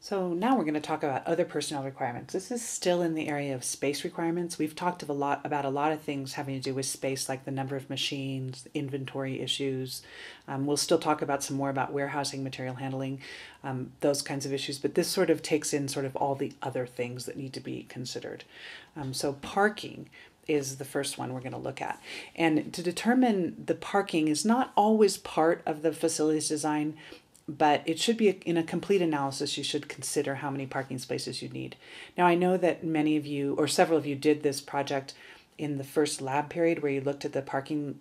So now we're going to talk about other personnel requirements. This is still in the area of space requirements. We've talked about a lot of things having to do with space, like the number of machines, inventory issues. We'll still talk about some more about warehousing, material handling, those kinds of issues. But this sort of takes in sort of all the other things that need to be considered. So parking is the first one we're going to look at. And to determine the parking is not always part of the facilities design, but it should be in a complete analysis. You should consider how many parking spaces you need. Now, I know that many of you, or several of you, did this project in the first lab period where you looked at the parking,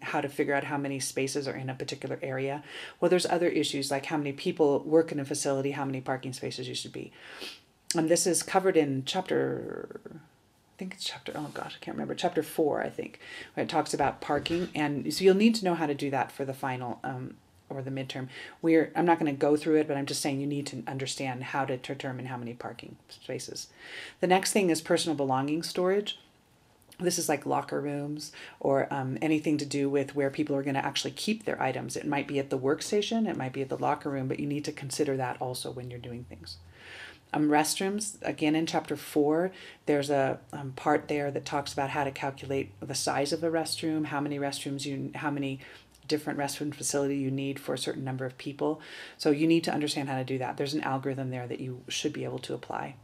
how to figure out how many spaces are in a particular area. Well, there's other issues like how many people work in a facility, how many parking spaces you should be. And this is covered in chapter, I think it's chapter, oh gosh, I can't remember, chapter 4, I think, where it talks about parking. And so you'll need to know how to do that for the final or the midterm. I'm not going to go through it, but I'm just saying you need to understand how to determine how many parking spaces. The next thing is personal belongings storage. This is like locker rooms or anything to do with where people are going to actually keep their items. It might be at the workstation, it might be at the locker room, but you need to consider that also when you're doing things. Restrooms, again in chapter 4, there's a part there that talks about how to calculate the size of a restroom, how many different restroom facility you need for a certain number of people. So you need to understand how to do that. There's an algorithm there that you should be able to apply.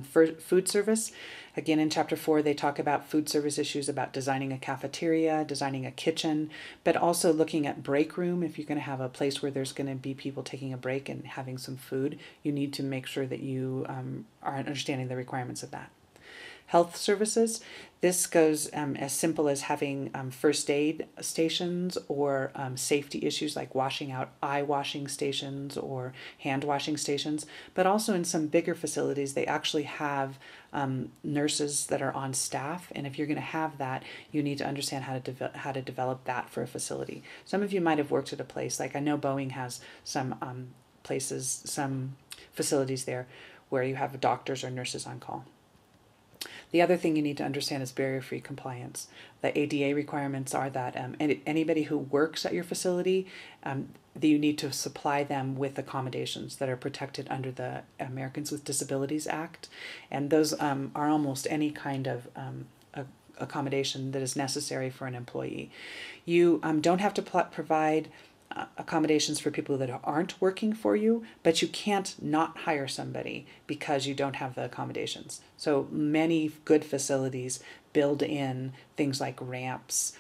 For food service, again in chapter 4, they talk about food service issues, about designing a cafeteria, designing a kitchen, but also looking at break room. If you're going to have a place where there's going to be people taking a break and having some food, you need to make sure that you are understanding the requirements of that. Health services, this goes as simple as having first aid stations or safety issues like washing out eye washing stations or hand washing stations. But also in some bigger facilities, they actually have nurses that are on staff. And if you're going to have that, you need to understand how to develop that for a facility. Some of you might have worked at a place, like I know Boeing has some some facilities there where you have doctors or nurses on call. The other thing you need to understand is barrier-free compliance. The ADA requirements are that anybody who works at your facility, you need to supply them with accommodations that are protected under the Americans with Disabilities Act. And those are almost any kind of accommodation that is necessary for an employee. You don't have to provide accommodations for people that aren't working for you, but you can't not hire somebody because you don't have the accommodations. So many good facilities build in things like ramps,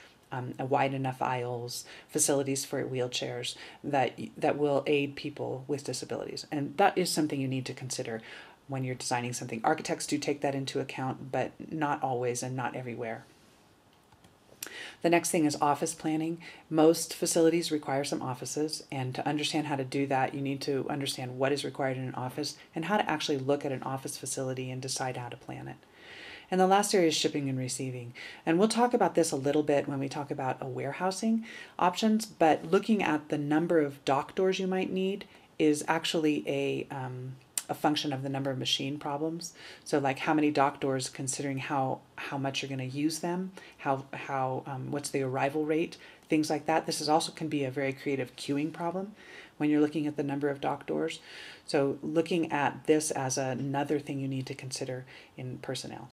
wide enough aisles, facilities for wheelchairs that will aid people with disabilities. And that is something you need to consider when you're designing something. Architects do take that into account, but not always and not everywhere. The next thing is office planning. Most facilities require some offices, and to understand how to do that, you need to understand what is required in an office and how to actually look at an office facility and decide how to plan it. And the last area is shipping and receiving. And we'll talk about this a little bit when we talk about warehousing options, but looking at the number of dock doors you might need is actually a function of the number of machine problems. So like how many dock doors, considering how much you're going to use them, what's the arrival rate, things like that. This is also can be a very creative queuing problem when you're looking at the number of dock doors. So looking at this as another thing you need to consider in personnel.